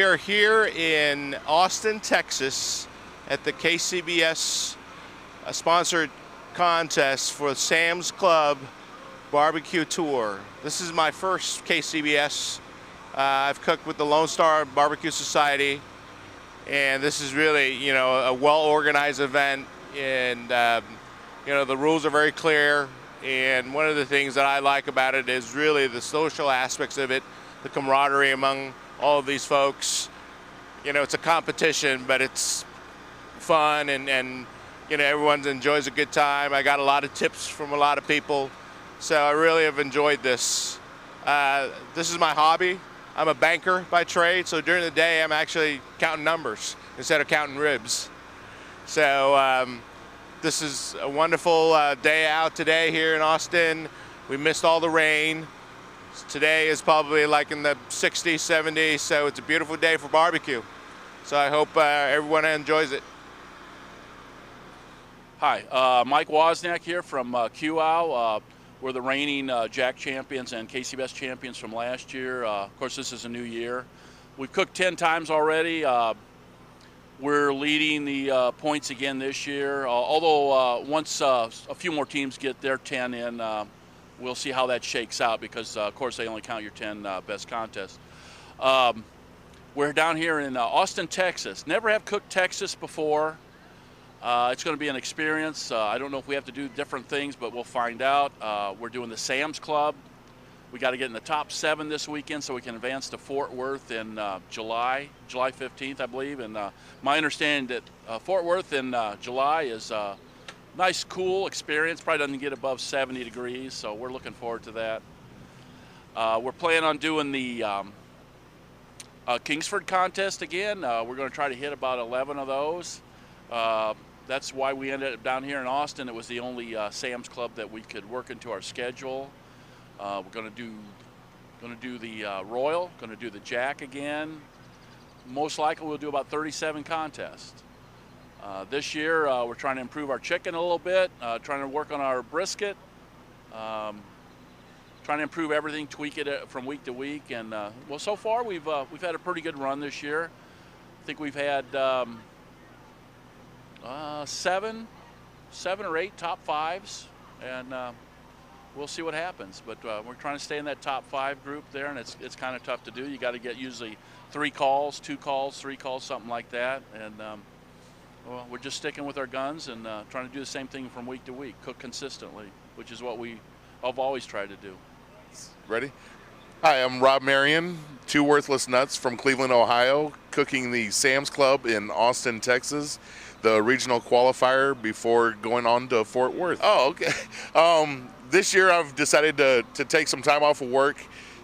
are here in Austin, Texas at the KCBS sponsored contest for Sam's Club Barbecue Tour. This is my first KCBS. I've cooked with the Lone Star Barbecue Society, and this is really, you know, a well-organized event, and you know, the rules are very clear. And one of the things that I like about it is really the social aspects of it, the camaraderie among all of these folks. You know, it's a competition, but it's fun, and you know, everyone enjoys a good time. I got a lot of tips from a lot of people, so I really have enjoyed this. This is my hobby. I'm a banker by trade, so during the day I'm actually counting numbers instead of counting ribs. So this is a wonderful day out today here in Austin. We missed all the rain. Today is probably like in the 60s, 70s, so it's a beautiful day for barbecue. So I hope everyone enjoys it. Hi, Mike Wozniak here from QOW. We're the reigning Jack champions and KCBS champions from last year. Of course, this is a new year. We've cooked 10 times already. We're leading the points again this year, although once a few more teams get their 10 in, we'll see how that shakes out, because of course they only count your 10 best contests. We're down here in Austin, Texas. Never have cooked Texas before. It's going to be an experience. I don't know if we have to do different things, but we'll find out. We're doing the Sam's Club. We got to get in the top 7 this weekend so we can advance to Fort Worth in July 15th, I believe. And my understanding that Fort Worth in July is nice, cool experience. Probably doesn't get above 70 degrees, so we're looking forward to that. We're planning on doing the Kingsford contest again. We're going to try to hit about 11 of those. That's why we ended up down here in Austin. It was the only Sam's Club that we could work into our schedule. We're going to do the Royal, going to do the Jack again. Most likely we'll do about 37 contests. This year we're trying to improve our chicken a little bit, trying to work on our brisket, trying to improve everything, tweak it from week to week. And well, so far we've had a pretty good run this year. I think we've had 7 or 8 top 5s, and we'll see what happens. But we're trying to stay in that top 5 group there, and it's kind of tough to do. You got to get usually 3 calls, 2 calls, 3 calls, something like that. And well, we're just sticking with our guns and trying to do the same thing from week to week, cook consistently, which is what I've always tried to do. Ready? Hi, I'm Rob Marion, 2 Worthless Nuts from Cleveland, Ohio, cooking the Sam's Club in Austin, Texas, the regional qualifier before going on to Fort Worth. Oh, okay. This year I've decided to take some time off of work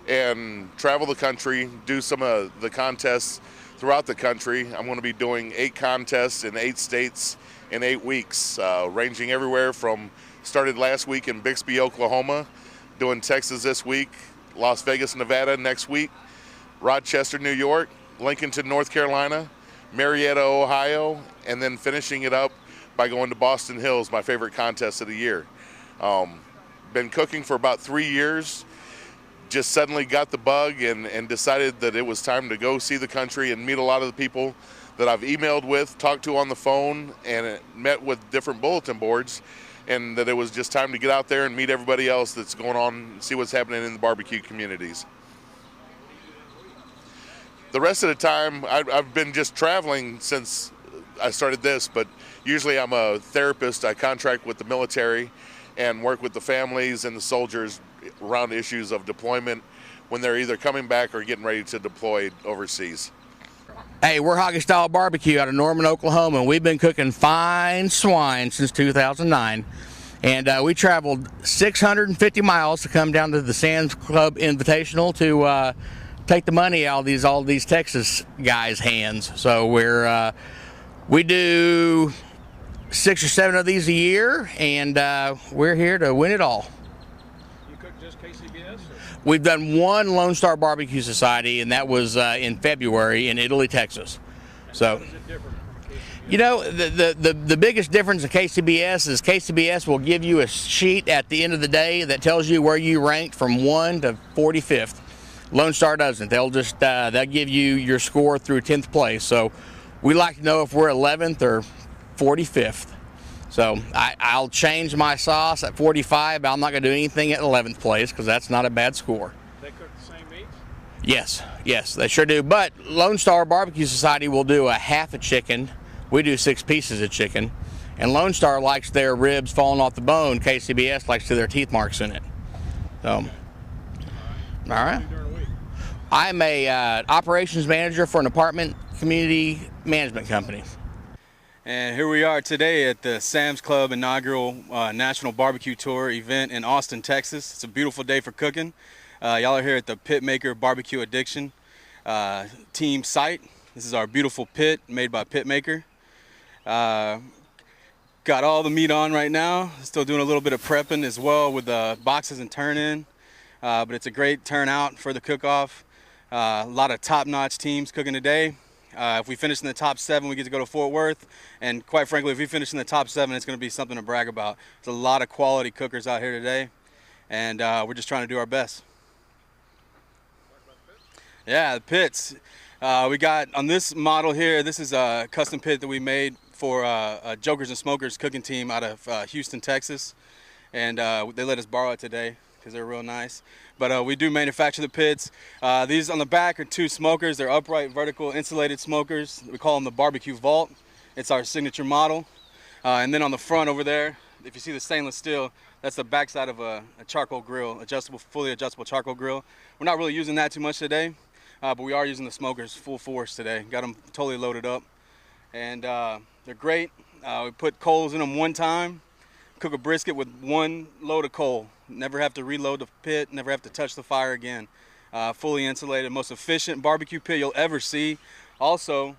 and travel the country, do some of the contests throughout the country. I'm going to be doing 8 contests in 8 states in 8 weeks, ranging everywhere from, started last week in Bixby, Oklahoma, doing Texas this week, Las Vegas, Nevada next week, Rochester, New York, Lincolnton, North Carolina, Marietta, Ohio, and then finishing it up by going to Boston Hills, my favorite contest of the year. Been cooking for about 3 years, just suddenly got the bug and decided that it was time to go see the country and meet a lot of the people that I've emailed with, talked to on the phone, and met with different bulletin boards, and that it was just time to get out there and meet everybody else that's going on and see what's happening in the barbecue communities. The rest of the time, I've been just traveling since I started this, but usually I'm a therapist. I contract with the military and work with the families and the soldiers around issues of deployment when they're either coming back or getting ready to deploy overseas. Hey, we're Hoggy Style Barbecue out of Norman, Oklahoma, and we've been cooking fine swine since 2009. And we traveled 650 miles to come down to the Sam's Club Invitational to take the money out of all these Texas guys' hands. So we do 6 or 7 of these a year, and we're here to win it all. You cook just KCBS? Or? We've done 1 Lone Star Barbecue Society, and that was in February in Italy, Texas. So, how is it different from KCBS? You know, the biggest difference in KCBS is KCBS will give you a sheet at the end of the day that tells you where you ranked from 1 to 45th. Lone Star doesn't. They'll just they'll give you your score through 10th place. So we like to know if we're 11th or 45th. So I'll change my sauce at 45, but I'm not going to do anything at 11th place because that's not a bad score. They cook the same meats? Yes, they sure do. But Lone Star Barbecue Society will do a half a chicken. We do 6 pieces of chicken. And Lone Star likes their ribs falling off the bone. KCBS likes to see their teeth marks in it. So, all right. What do you do during the week? I'm a operations manager for an apartment community management company. And here we are today at the Sam's Club inaugural National Barbecue Tour event in Austin, Texas. It's a beautiful day for cooking. Y'all are here at the Pitmaker Barbecue Addiction team site. This is our beautiful pit made by Pitmaker. Got all the meat on right now. Still doing a little bit of prepping as well with the boxes and turn-in. But it's a great turnout for the cook-off. A lot of top-notch teams cooking today. If we finish in the top 7, we get to go to Fort Worth. And quite frankly, if we finish in the top 7, it's going to be something to brag about. There's a lot of quality cookers out here today, and we're just trying to do our best. Yeah, the pits. We got on this model here, this is a custom pit that we made for a Jokers and Smokers cooking team out of Houston, Texas. And they let us borrow it today because they're real nice. But we do manufacture the pits. These on the back are 2 smokers. They're upright, vertical, insulated smokers. We call them the Barbecue Vault. It's our signature model. And then on the front over there, if you see the stainless steel, that's the backside of a charcoal grill, fully adjustable charcoal grill. We're not really using that too much today, but we are using the smokers full force today. Got them totally loaded up. And they're great. We put coals in them one time, cook a brisket with 1 load of coal. Never have to reload the pit, never have to touch the fire again. Fully insulated, most efficient barbecue pit you'll ever see. Also,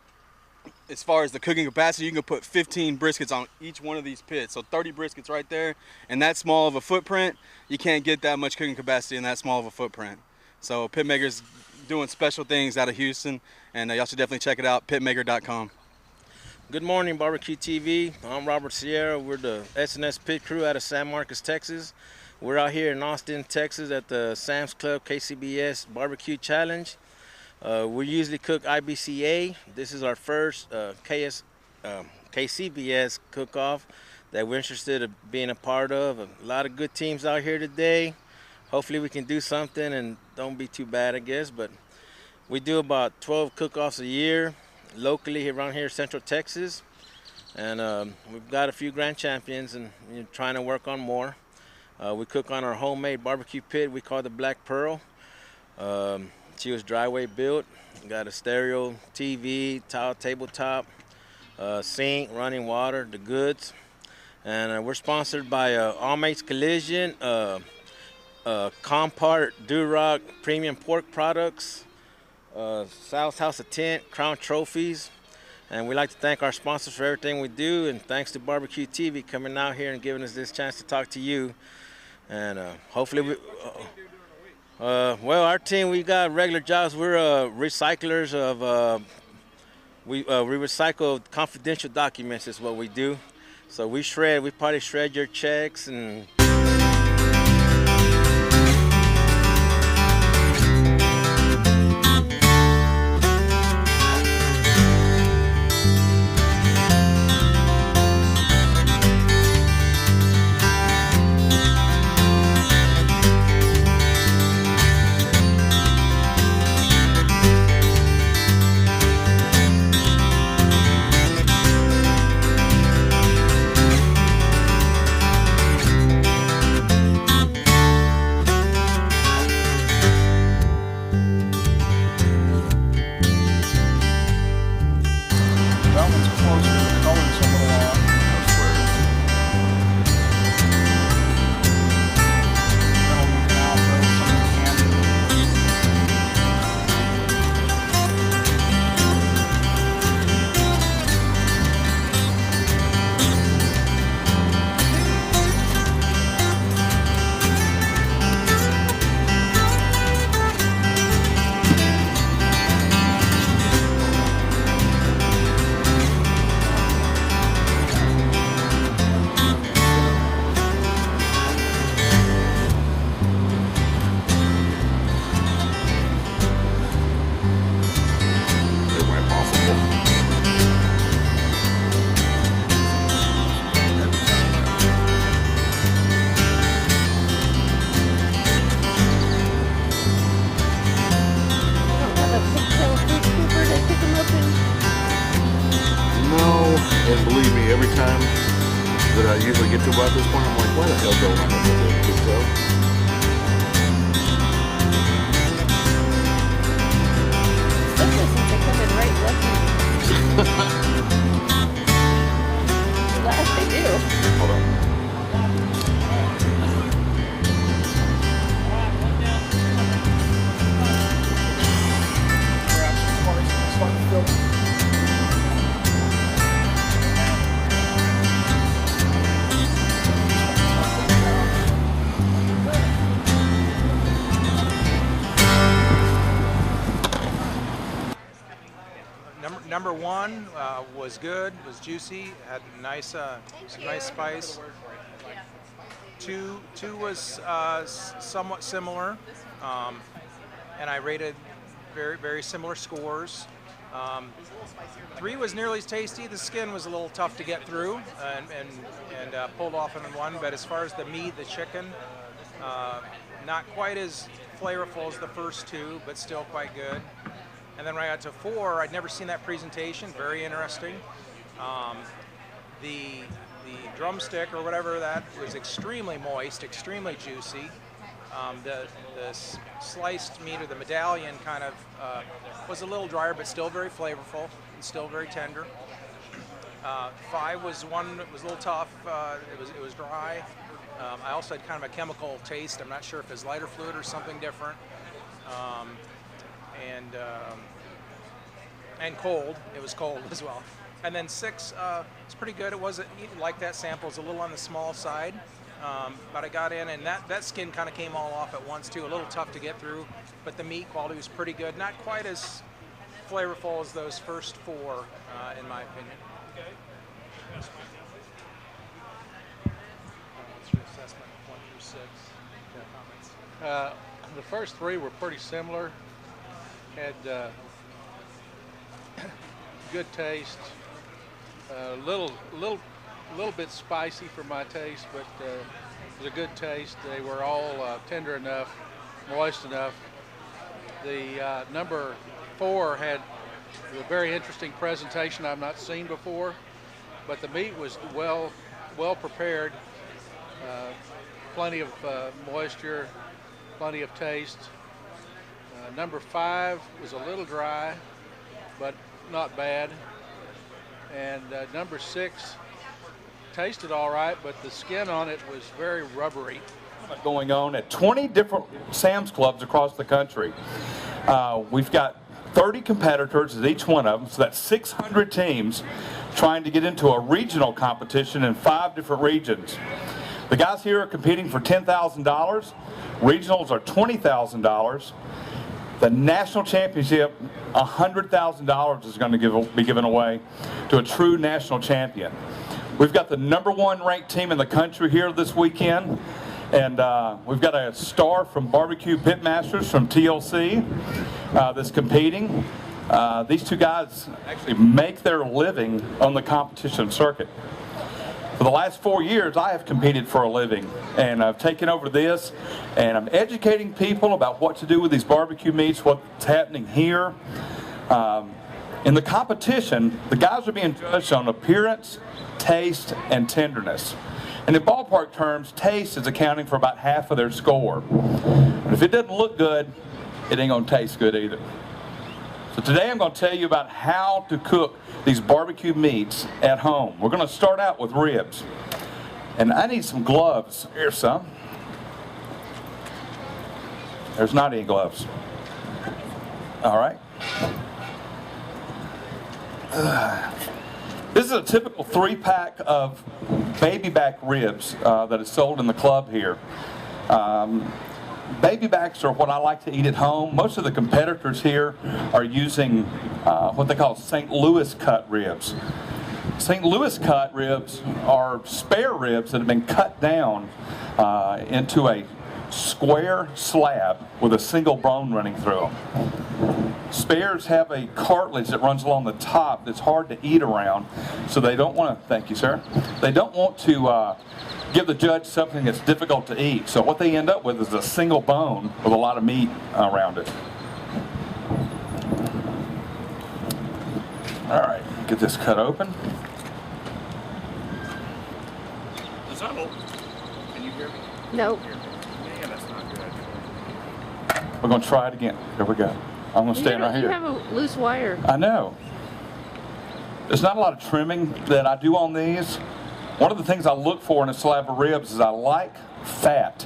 as far as the cooking capacity, you can put 15 briskets on each one of these pits. So 30 briskets right there, and that small of a footprint, you can't get that much cooking capacity in that small of a footprint. So Pitmaker's doing special things out of Houston, and y'all should definitely check it out, pitmaker.com. Good morning, Barbecue TV. I'm Robert Sierra. We're the S&S Pit Crew out of San Marcos, Texas. We're out here in Austin, Texas at the Sam's Club KCBS Barbecue Challenge. We usually cook IBCA. This is our first KCBS cook-off that we're interested in being a part of. A lot of good teams out here today. Hopefully we can do something and don't be too bad, I guess. But we do about 12 cook-offs a year locally around here in Central Texas. And we've got a few grand champions and we're trying to work on more. We cook on our homemade barbecue pit we call the Black Pearl. She was driveway built. Got a stereo, TV, tile tabletop, sink, running water, the goods. And we're sponsored by All Mates Collision, Compart, Duroc, Premium Pork Products, South House of Tent, Crown Trophies. And we'd like to thank our sponsors for everything we do, and thanks to Barbecue TV coming out here and giving us this chance to talk to you. And hopefully we... well, our team, we got regular jobs. We're recyclers of, we recycle confidential documents is what we do. So we probably shred your checks and that I usually get to about this point. I'm like, why the hell going on with this show? Especially since they come in right left. Glad they do. Hold on. Number one was good, was juicy, had nice, nice spice. Two was somewhat similar, and I rated very similar scores. 3 was nearly as tasty. The skin was a little tough to get through, and pulled off in one. But as far as the meat, the chicken, not quite as flavorful as the first 2, but still quite good. And then when I got to 4, I'd never seen that presentation. Very interesting. The drumstick or whatever that was extremely moist, extremely juicy. The sliced meat or the medallion kind of was a little drier, but still very flavorful and still very tender. 5 was one that was a little tough. It was dry. I also had kind of a chemical taste. I'm not sure if it's lighter fluid or something different. And cold. It was cold as well. And then 6, it's pretty good. It wasn't like that sample. It was a little on the small side, but I got in, and that skin kind of came all off at once too. A little tough to get through, but the meat quality was pretty good. Not quite as flavorful as those first 4, in my opinion. What's your assessment? 1 through 6. Comments. The first 3 were pretty similar. Had good taste, a little bit spicy for my taste, but it was a good taste. They were all tender enough, moist enough. The number 4 had a very interesting presentation I've not seen before, but the meat was well prepared, plenty of moisture, plenty of taste. Number 5 was a little dry, but not bad. And number 6 tasted all right, but the skin on it was very rubbery. Going on at 20 different Sam's Clubs across the country. We've got 30 competitors at each one of them, so that's 600 teams trying to get into a regional competition in 5 different regions. The guys here are competing for $10,000. Regionals are $20,000. The national championship, $100,000 is going to be given away to a true national champion. We've got the number 1 ranked team in the country here this weekend, and we've got a star from Barbecue Pitmasters from TLC that's competing. These 2 guys actually make their living on the competition circuit. For the last 4 years, I have competed for a living, and I've taken over this, and I'm educating people about what to do with these barbecue meats, what's happening here. In the competition, the guys are being judged on appearance, taste, and tenderness. And in ballpark terms, taste is accounting for about half of their score. But if it doesn't look good, it ain't gonna taste good either. So today I'm going to tell you about how to cook these barbecue meats at home. We're going to start out with ribs. And I need some gloves. Here's some. There's not any gloves. All right. This is a typical 3-pack of baby back ribs that is sold in the club here. Baby backs are what I like to eat at home. Most of the competitors here are using what they call St. Louis cut ribs. St. Louis cut ribs are spare ribs that have been cut down into a square slab with a single bone running through them. Spares have a cartilage that runs along the top that's hard to eat around, so they don't want to, thank you sir, they don't want to give the judge something that's difficult to eat. So what they end up with is a single bone with a lot of meat around it. All right, get this cut open. Fizzle. Can you hear me? Nope. Man, that's not good. We're going to try it again. Here we go. I'm going to stand right here. You have a loose wire. I know. There's not a lot of trimming that I do on these. One of the things I look for in a slab of ribs is I like fat.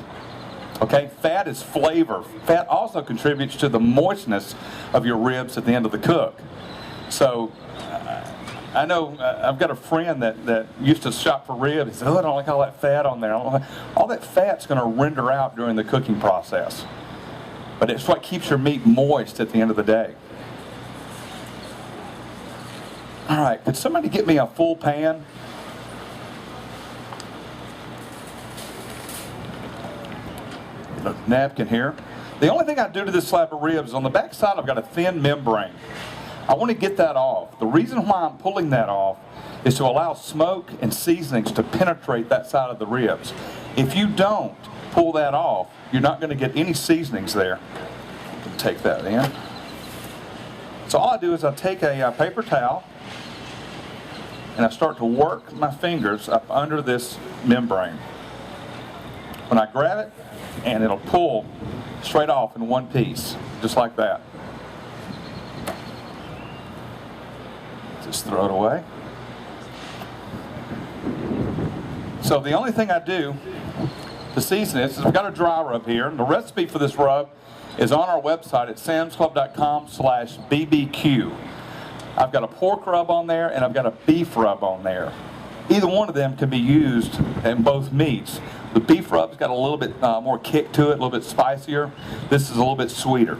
Okay, fat is flavor. Fat also contributes to the moistness of your ribs at the end of the cook. So, I know I've got a friend that used to shop for ribs. He said, oh, I don't like all that fat on there. All that fat's going to render out during the cooking process. But it's what keeps your meat moist at the end of the day. All right, could somebody get me a full pan? A napkin here. The only thing I do to this slab of ribs, on the back side I've got a thin membrane. I want to get that off. The reason why I'm pulling that off is to allow smoke and seasonings to penetrate that side of the ribs. If you don't pull that off, you're not going to get any seasonings there. You can take that in. So all I do is I take a paper towel and I start to work my fingers up under this membrane. When I grab it, and it'll pull straight off in one piece, just like that. Just throw it away. So the only thing I do to season this is I've got a dry rub here. The recipe for this rub is on our website at samsclub.com/bbq. I've got a pork rub on there and I've got a beef rub on there. Either one of them can be used in both meats. The beef rub's got a little bit more kick to it, a little bit spicier. This is a little bit sweeter.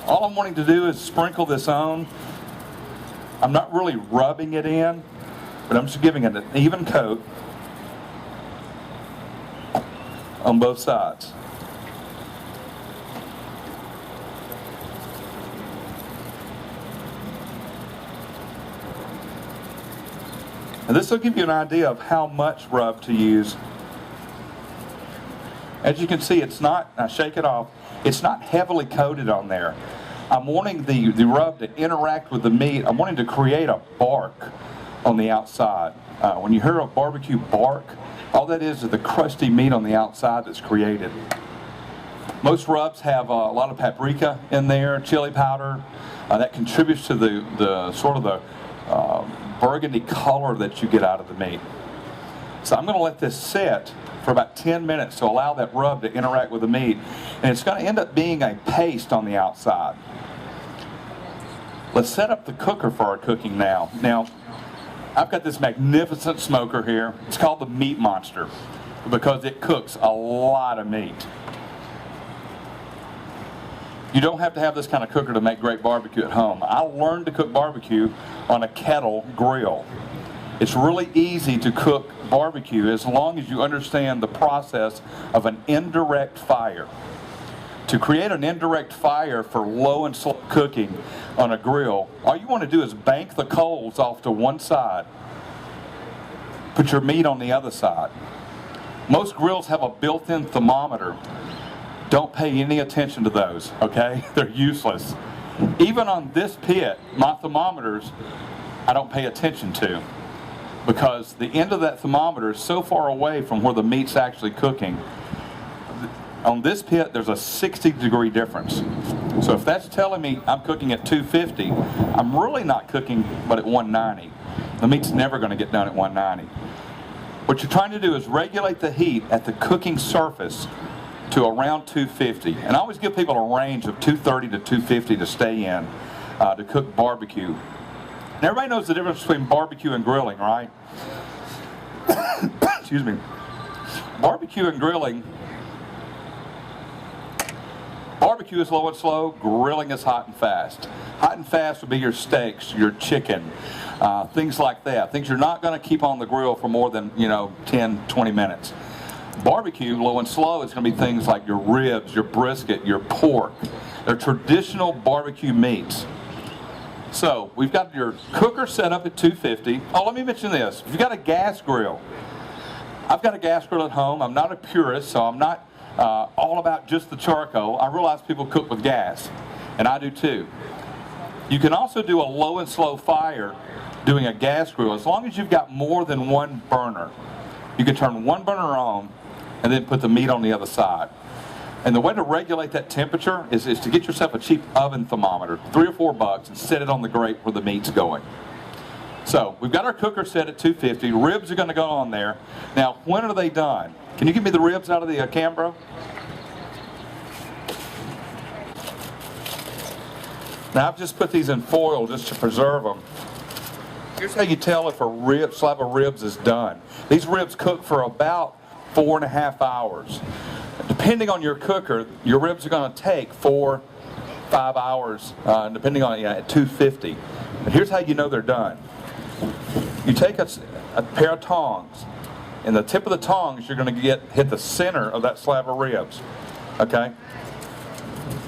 All I'm wanting to do is sprinkle this on. I'm not really rubbing it in, but I'm just giving it an even coat on both sides. And this will give you an idea of how much rub to use. As you can see, it's not, I shake it off, it's not heavily coated on there. I'm wanting the rub to interact with the meat. I'm wanting to create a bark on the outside. When you hear a barbecue bark, all that is the crusty meat on the outside that's created. Most rubs have a lot of paprika in there, chili powder. That contributes to the sort of the burgundy color that you get out of the meat. So I'm going to let this sit for about 10 minutes to allow that rub to interact with the meat, and it's going to end up being a paste on the outside. Let's set up the cooker for our cooking now. Now, I've got this magnificent smoker here. It's called the Meat Monster because it cooks a lot of meat. You don't have to have this kind of cooker to make great barbecue at home. I learned to cook barbecue on a kettle grill. It's really easy to cook barbecue as long as you understand the process of an indirect fire. To create an indirect fire for low and slow cooking on a grill, all you want to do is bank the coals off to one side. Put your meat on the other side. Most grills have a built-in thermometer. Don't pay any attention to those, okay? They're useless. Even on this pit, my thermometers, I don't pay attention to because the end of that thermometer is so far away from where the meat's actually cooking. On this pit, there's a 60-degree difference. So if that's telling me I'm cooking at 250, I'm really not cooking but at 190. The meat's never going to get done at 190. What you're trying to do is regulate the heat at the cooking surface to around 250. And I always give people a range of 230 to 250 to stay in to cook barbecue. And everybody knows the difference between barbecue and grilling, right? Excuse me. Barbecue and grilling. Barbecue is low and slow, grilling is hot and fast. Hot and fast would be your steaks, your chicken, things like that. Things you're not going to keep on the grill for more than, 10, 20 minutes. Barbecue, low and slow, is going to be things like your ribs, your brisket, your pork. They're traditional barbecue meats. So we've got your cooker set up at 250. Oh, let me mention this. If you've got a gas grill, I've got a gas grill at home. I'm not a purist, so I'm not all about just the charcoal. I realize people cook with gas, and I do too. You can also do a low and slow fire doing a gas grill, as long as you've got more than one burner, you can turn one burner on and then put the meat on the other side. And the way to regulate that temperature is to get yourself a cheap oven thermometer, $3 or $4, and set it on the grate where the meat's going. So we've got our cooker set at 250. Ribs are going to go on there. Now, when are they done? Can you give me the ribs out of the Cambro? Now, I've just put these in foil just to preserve them. Here's how you tell if a slab of ribs is done. These ribs cook for about 4.5 hours. Depending on your cooker, your ribs are going to take 4-5 hours, depending on at 250. But here's how you know they're done. You take a pair of tongs, and the tip of the tongs you're going to hit the center of that slab of ribs. Okay?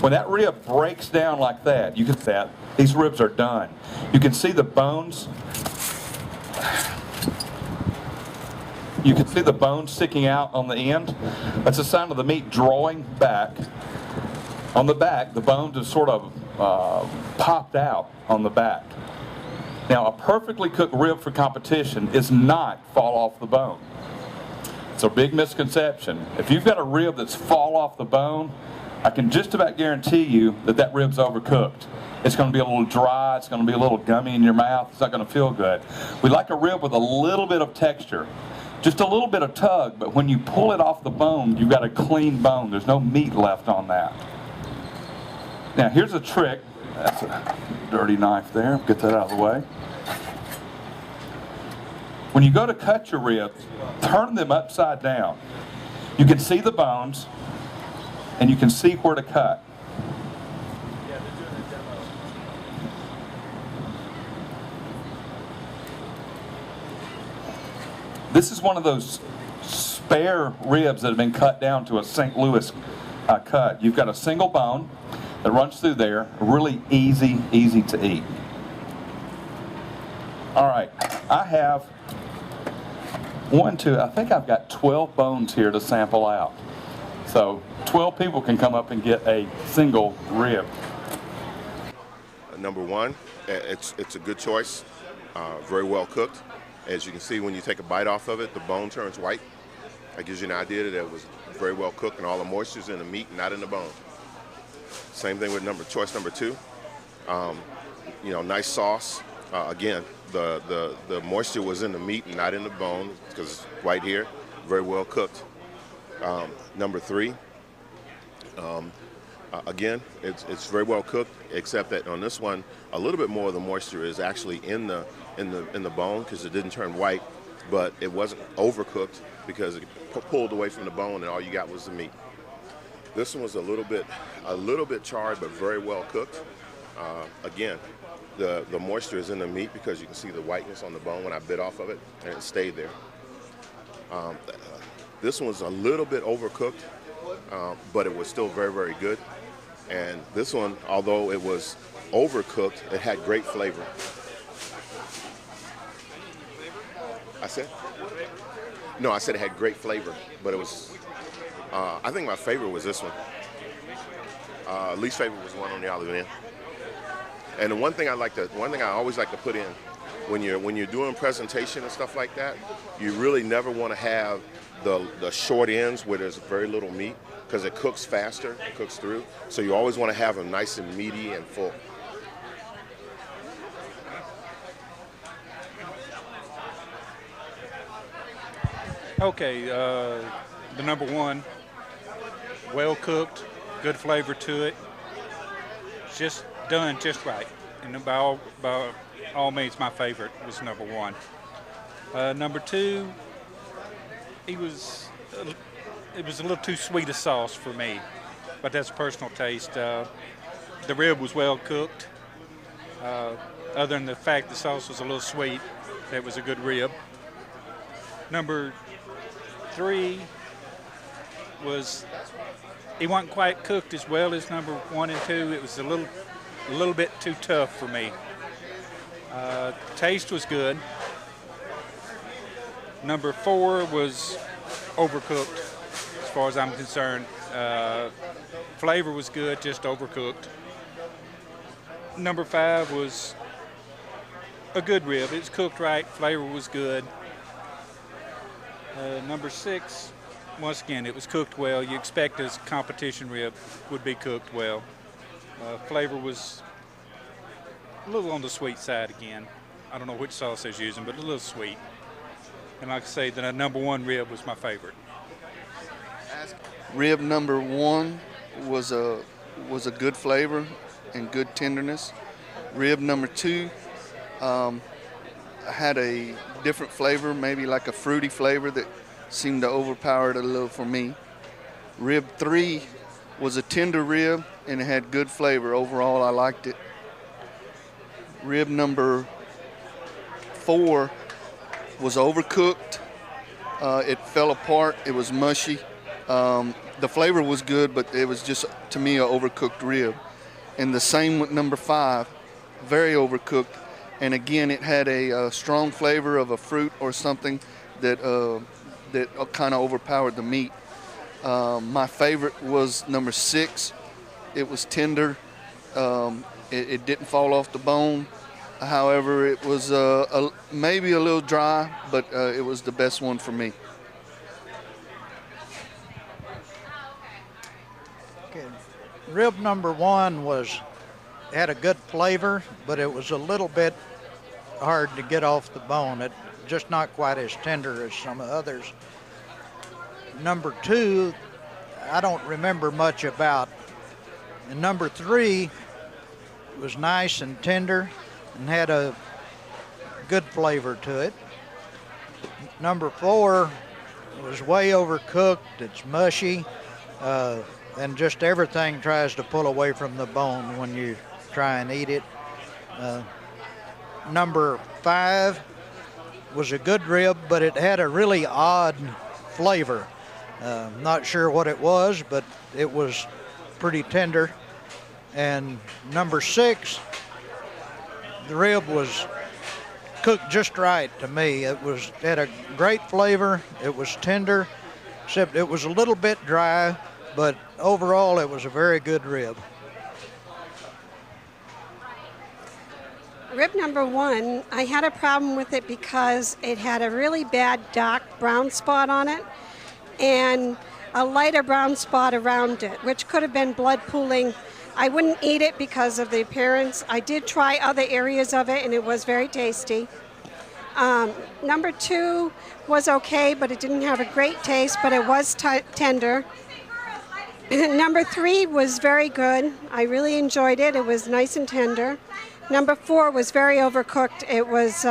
When that rib breaks down like that, you can see that these ribs are done. You can see the bones. You can see the bones sticking out on the end. That's a sign of the meat drawing back. On the back, the bones have sort of popped out on the back. Now, a perfectly cooked rib for competition is not fall off the bone. It's a big misconception. If you've got a rib that's fall off the bone, I can just about guarantee you that that rib's overcooked. It's going to be a little dry, it's going to be a little gummy in your mouth, it's not going to feel good. We like a rib with a little bit of texture. Just a little bit of tug, but when you pull it off the bone, you've got a clean bone. There's no meat left on that. Now, here's a trick. That's a dirty knife there. Get that out of the way. When you go to cut your ribs, turn them upside down. You can see the bones, and you can see where to cut. This is one of those spare ribs that have been cut down to a St. Louis cut. You've got a single bone that runs through there, really easy to eat. All right, I have I think I've got 12 bones here to sample out. So 12 people can come up and get a single rib. Number one, it's a good choice, very well cooked. As you can see, when you take a bite off of it, the bone turns white. That gives you an idea that it was very well cooked and all the moisture's in the meat, not in the bone. Same thing with choice number two. Nice sauce. Again, the moisture was in the meat and not in the bone because it's right here, very well cooked. Number three, again, it's very well cooked, except that on this one, a little bit more of the moisture is actually in the bone because it didn't turn white, but it wasn't overcooked because it pulled away from the bone and all you got was the meat. This one was a little bit charred, but very well cooked. Again, the moisture is in the meat because you can see the whiteness on the bone when I bit off of it, and it stayed there. This one was a little bit overcooked, but it was still very good. And this one, although it was overcooked, it had great flavor. I said? No, I said it had great flavor, but it was, I think my favorite was this one. Least favorite was the one on the olive end. And the one thing I always like to put in, when you're doing presentation and stuff like that, you really never want to have the short ends where there's very little meat because it cooks faster, it cooks through. So you always want to have them nice and meaty and full. Okay, the number one, well cooked, good flavor to it, just done just right. And by all means, my favorite was number one. Number two, it was a little too sweet a sauce for me, but that's personal taste. The rib was well cooked. Other than the fact the sauce was a little sweet, that was a good rib. Number three it wasn't quite cooked as well as number one and two. It was a little bit too tough for me. Taste was good. Number four was overcooked as far as I'm concerned. Flavor was good, just overcooked. Number five was a good rib. It was cooked right. Flavor was good. Number 6, once again, it was cooked well. You expect a competition rib would be cooked well. Flavor was a little on the sweet side again. I don't know which sauce I was using, but a little sweet. And like I say, the number 1 rib was my favorite. Rib number 1 was a good flavor and good tenderness. Rib number 2 had a different flavor, maybe like a fruity flavor that seemed to overpower it a little for me. Rib 3 was a tender rib and it had good flavor. Overall, I liked it. Rib number 4 was overcooked. It fell apart. It was mushy. The flavor was good, but it was just, to me, an overcooked rib. And the same with number 5, very overcooked. And again, it had a strong flavor of a fruit or something that kind of overpowered the meat. My favorite was number 6. It was tender. It didn't fall off the bone. However, it was maybe a little dry, but it was the best one for me. Okay. Rib number 1 had a good flavor, but it was a little bit hard to get off the bone. It just not quite as tender as some others. Number 2, I don't remember much about. And number 3 was nice and tender and had a good flavor to it. Number 4 was way overcooked. It's mushy, and just everything tries to pull away from the bone when you try and eat it. Number 5 was a good rib, but it had a really odd flavor. Not sure what it was, but it was pretty tender. And number 6, the rib was cooked just right to me. It had a great flavor. It was tender, except it was a little bit dry, but overall it was a very good rib. Rib number 1, I had a problem with it because it had a really bad dark brown spot on it and a lighter brown spot around it, which could have been blood pooling. I wouldn't eat it because of the appearance. I did try other areas of it and it was very tasty. Number 2 was okay, but it didn't have a great taste, but it was tender. Number 3 was very good. I really enjoyed it. It was nice and tender. Number 4 was very overcooked. It was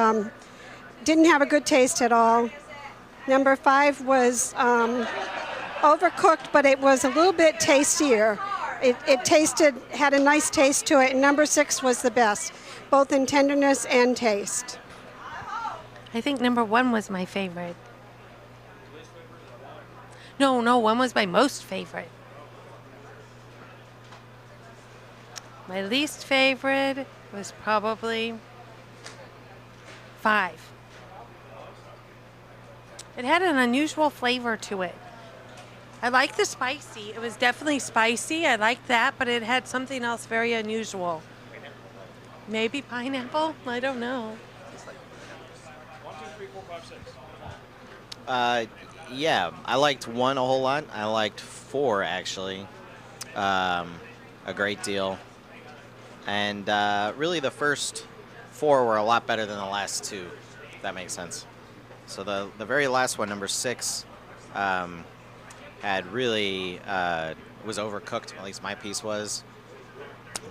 didn't have a good taste at all. Number 5 was overcooked, but it was a little bit tastier. It had a nice taste to it. And number 6 was the best, both in tenderness and taste. I think number 1 was my favorite. No, 1 was my most favorite. My least favorite was probably 5. It had an unusual flavor to it. I like the spicy. It was definitely spicy. I liked that, but it had something else very unusual. Maybe pineapple? I don't know. 1, 2, 3, 4, 5, 6. Yeah, I liked 1 a whole lot. I liked 4 actually, a great deal. And really the first 4 were a lot better than the last 2, if that makes sense. So the very last one, number 6, had really, was overcooked, at least my piece was.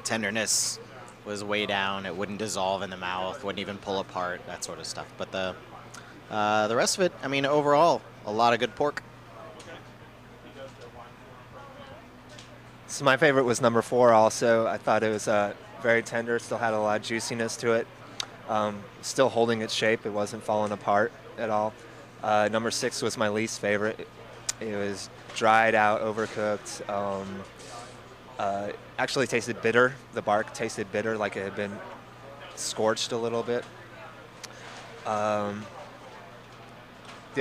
Tenderness was way down. It wouldn't dissolve in the mouth, wouldn't even pull apart, that sort of stuff. But the rest of it, I mean, overall, a lot of good pork. So my favorite was number 4 also. I thought it was very tender, still had a lot of juiciness to it. Still holding its shape, it wasn't falling apart at all. Number 6 was my least favorite. It was dried out, overcooked. Actually tasted bitter. The bark tasted bitter, like it had been scorched a little bit. The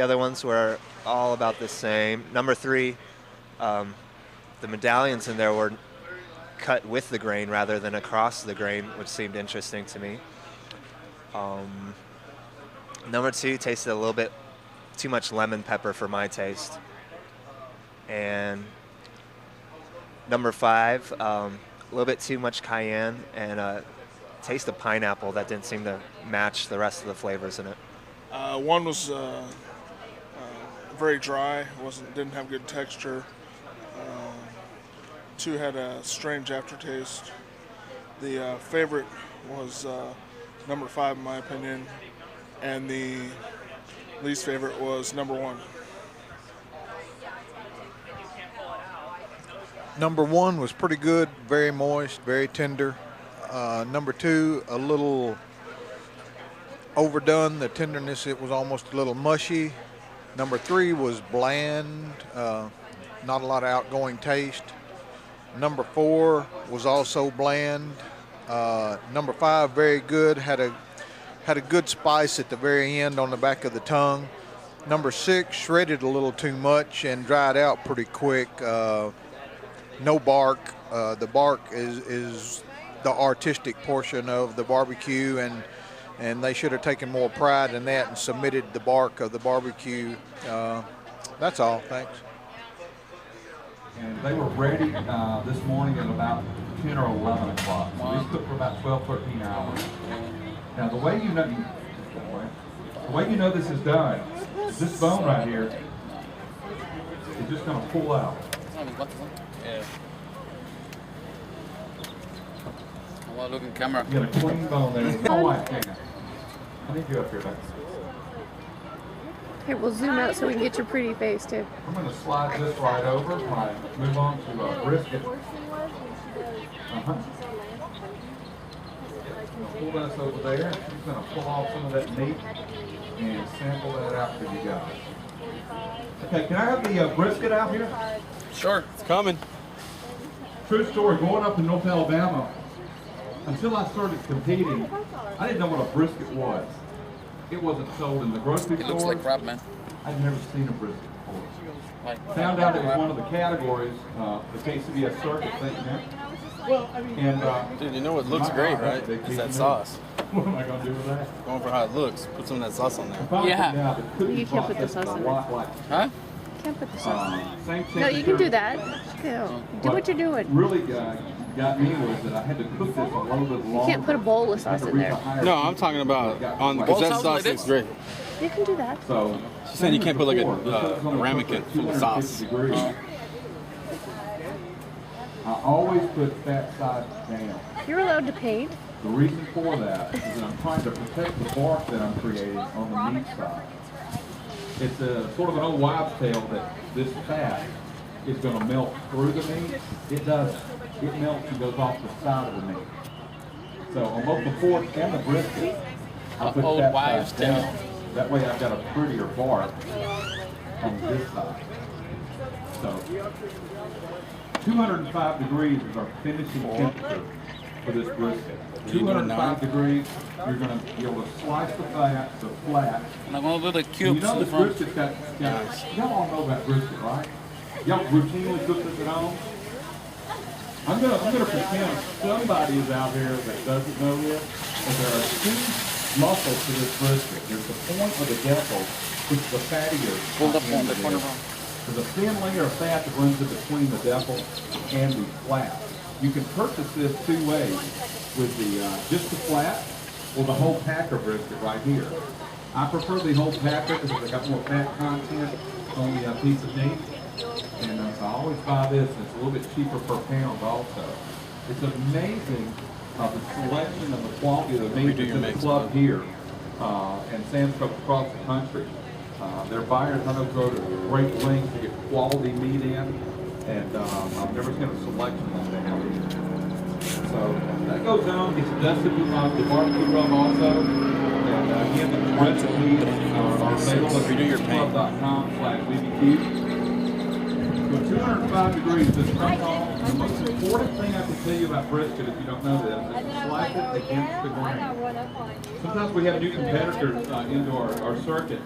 other ones were all about the same. Number 3, the medallions in there were cut with the grain rather than across the grain, which seemed interesting to me. Number 2 tasted a little bit too much lemon pepper for my taste. And number 5, a little bit too much cayenne and a taste of pineapple that didn't seem to match the rest of the flavors in it. 1 was very dry, didn't have good texture. 2 had a strange aftertaste. The favorite was number 5 in my opinion, and the least favorite was number 1. Number 1 was pretty good, very moist, very tender. Number 2, a little overdone, the tenderness, it was almost a little mushy. Number 3 was bland, not a lot of outgoing taste. Number 4 was also bland. Number 5, very good, had a good spice at the very end on the back of the tongue. Number 6 shredded a little too much and dried out pretty quick. No bark. The bark is the artistic portion of the barbecue, and they should have taken more pride in that and submitted the bark of the barbecue. That's all. Thanks. And they were ready this morning at about 10 or 11 o'clock. So these cooked for about 12, 13 hours. Now the way you know this is done, this bone right here is just going to pull out. Yeah. I want to look in camera. You got a clean bone there. No white can. I need you up here, Bex. Here, we'll zoom out so we can get your pretty face too. I'm going to slide this right over. Move on to brisket. Pull this over there. She's going to pull off some of that meat and sample that out for you guys. Okay, can I have the brisket out here? Sure, it's coming. True story, growing up in North Alabama, until I started competing, I didn't know what a brisket was. It wasn't sold in the grocery store. It looks like crap, man. I'd never seen a brisket before. Found out it was one of the categories, the KCBS circuit, thank you, man. And, dude, you know what looks great, right? It's that sauce. What am I going to do with that? Going for how it looks. Put some of that sauce on there. Yeah. You can't put the sauce on there. Huh? You can't put the sauce on there. Same No, you can do that. Go. Do what you're doing. Really got me was that I had to cook this a little bit longer. You can't put a bowl of sauce in there. No, I'm talking about on because that sauce looks great. You can do that. So she's saying you can't put like a ramekin full of sauce. I always put fat side down. You're allowed to paint. The reason for that is that I'm trying to protect the bark that I'm creating on the meat side. It's a sort of an old wives' tale that this fat is going to melt through the meat. It does. It melts and goes off the side of the meat. So on both the pork and the brisket, I put old fat wives' side tale. down. That way I've got a prettier bark on this side. So 205 degrees is our finishing temperature for this brisket. 205 degrees, you're going to be able to slice the flat. And I'm going to do the And cubes you know in this front. brisket's got, y'all all know about brisket, right? Y'all routinely cook this at home? I'm gonna pretend somebody is out here that doesn't know this, but there are two muscles to this brisket. There's the point of the defil, which is the fattier. Pull the point, the corner wrong. There's a thin layer of fat that runs in between the defil and the flat. You can purchase this two ways, with the just the flat or the whole packer brisket right here. I prefer the whole packer because it's got more fat content on the piece of meat. And so I always buy this, and it's a little bit cheaper per pound also. It's amazing the selection of the quality of the meat that's in the club here and Sam's Club across the country. Their buyers, I know, go to great lengths to get quality meat in, and I've never seen a selection like they have here. So that goes on, gets dusted with the barbecue rub also. And again, the recipes are available at club.com/bbq. So 205 degrees, this comes on. The most important thing I can tell you about brisket, if you don't know this, is to slice it against the grain. Sometimes we have new competitors into our circuit,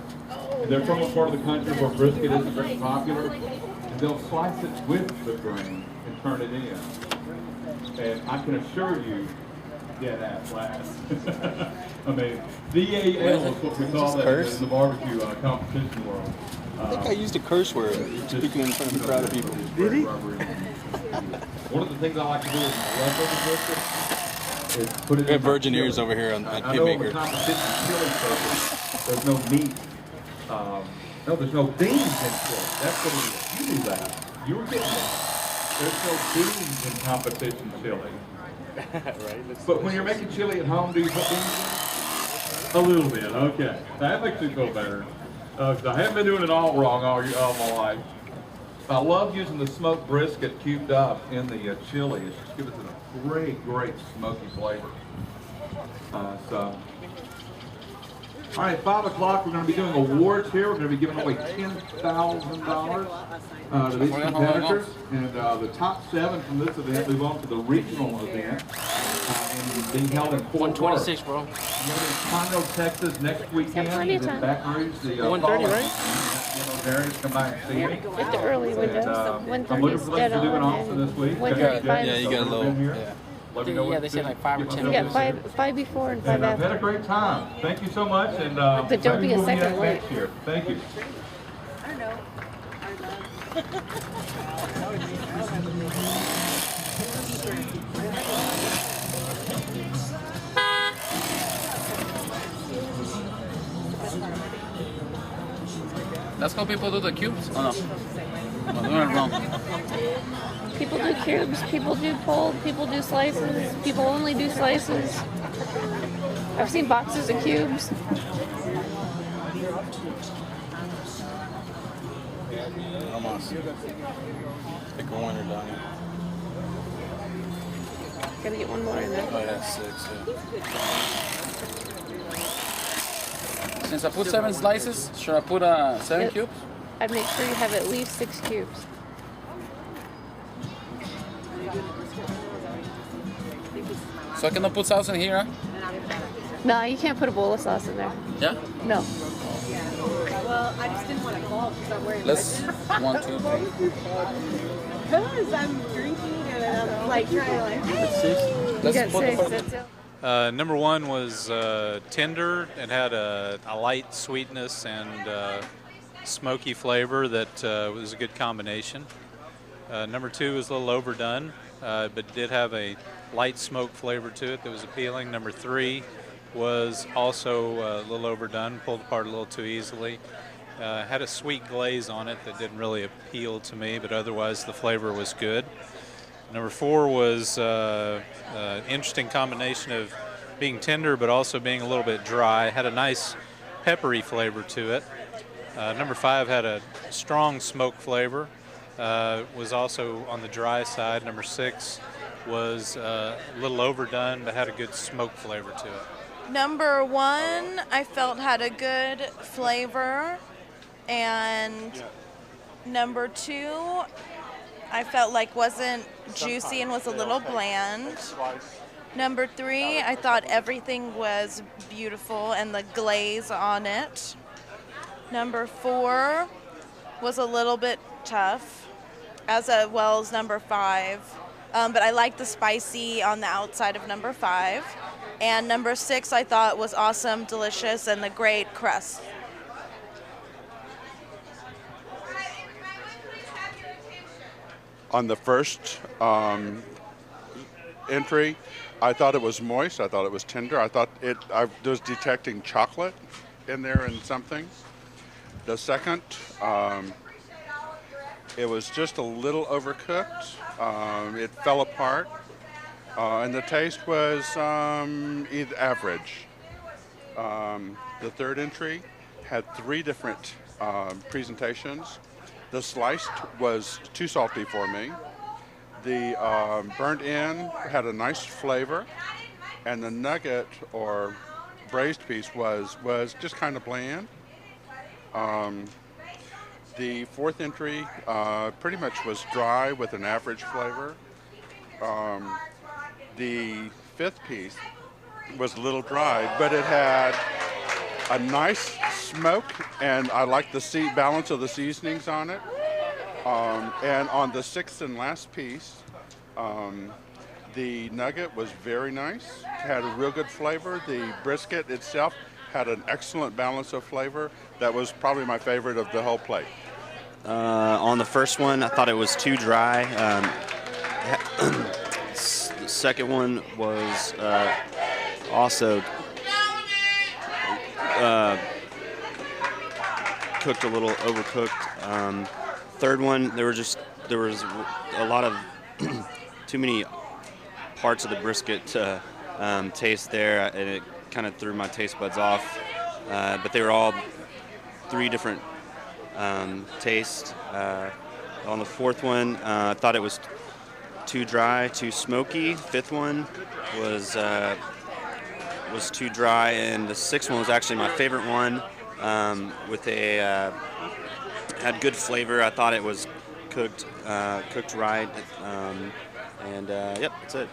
and they're from a part of the country where brisket isn't very popular, and they'll slice it with the grain and turn it in. And I can assure you, dead ass last. I mean, DAL is what we call that in the barbecue competition world. I think I used a curse word speaking in front of a crowd of people. Did he? One of the things I like to do is leftover brisket is put it We have in my virgin ears chili. over here on I Pit know Maker. over competition chili purpose, there's no meat. No, there's no beans in chili. That's what it is. You knew that. You were getting that. There's no beans in competition chili. Right. But when you're making chili at home, do you put beans in? A little bit, okay. That makes me feel better. 'Cause I haven't been doing it all wrong all my life. I love using the smoked brisket cubed up in the chili. It just gives it a great, great smoky flavor. All right, 5 o'clock, we're going to be doing awards here. We're going to be giving away $10,000 to these competitors. And the top 7 from this event move on to the regional event. And being held in Fort Worth. 126, bro. We're in Conroe, Texas next weekend. plenty of In time. Baton Rouge, the 1:30, right? Areas come by and see me. At the early window. I'm looking for those to do an auction this week. 1:35. Yeah, you got a little. Yeah. Let me know what They said like 5 or 10 You got five before and 5 And I've had a after. great time. Thank you so much. And But don't maybe be a we'll meet second up late. next year. Thank you. That's how people do the cubes? Oh, no. I'm doing it wrong. People do cubes, people do pulled, people do slices, people only do slices. I've seen boxes of cubes. Almost. Pick a winner, Donnie. Gotta get one more in there. Oh, that's 6, yeah. Since I put 7 slices, should I put 7 cubes? I'd make sure you have at least 6 cubes. So I cannot put sauce in here, huh? No, you can't put a bowl of sauce in there. Yeah? No. Well, I just didn't want to call because I'm wearing Let's 1, 2, 3. Because I'm drinking and I'm like trying to like. Let's 6. Let's got put 6, the that's it. Number 1 was tender. It had a light sweetness and smoky flavor that was a good combination. Number 2 was a little overdone, but did have a light smoke flavor to it that was appealing. Number 3 was also a little overdone, pulled apart a little too easily. Had a sweet glaze on it that didn't really appeal to me, but otherwise the flavor was good. Number 4 was an interesting combination of being tender but also being a little bit dry. Had a nice peppery flavor to it. Number 5 had a strong smoke flavor. Was also on the dry side. Number 6 was a little overdone but had a good smoke flavor to it. Number 1 I felt had a good flavor, and number 2 I felt like wasn't juicy and was a little bland. Number 3 I thought everything was beautiful and the glaze on it. Number 4 was a little bit tough, as well as number 5. But I liked the spicy on the outside of number 5. And number 6 I thought was awesome, delicious, and the great crust. On the first entry, I thought it was moist. I thought it was tender. I was detecting chocolate in there and something. The second, it was just a little overcooked. It fell apart. And the taste was either average. The third entry had 3 different presentations. The sliced was too salty for me. The burnt end had a nice flavor, and the nugget or braised piece was just kind of bland. The fourth entry pretty much was dry with an average flavor. The fifth piece was a little dry, but it had a nice smoke, and I liked the balance of the seasonings on it. And on the sixth and last piece, The nugget was very nice, had a real good flavor. The brisket itself had an excellent balance of flavor. That was probably my favorite of the whole plate. On the first one, I thought it was too dry. The second one was also cooked a little overcooked. Third one, there was a lot of too many parts of the brisket to taste there, and it kind of threw my taste buds off. But they were all 3 different tastes. On the fourth one, I thought it was too dry, too smoky. Fifth one was too dry, and the sixth one was actually my favorite one. Had good flavor. I thought it was cooked right, and yep, that's it.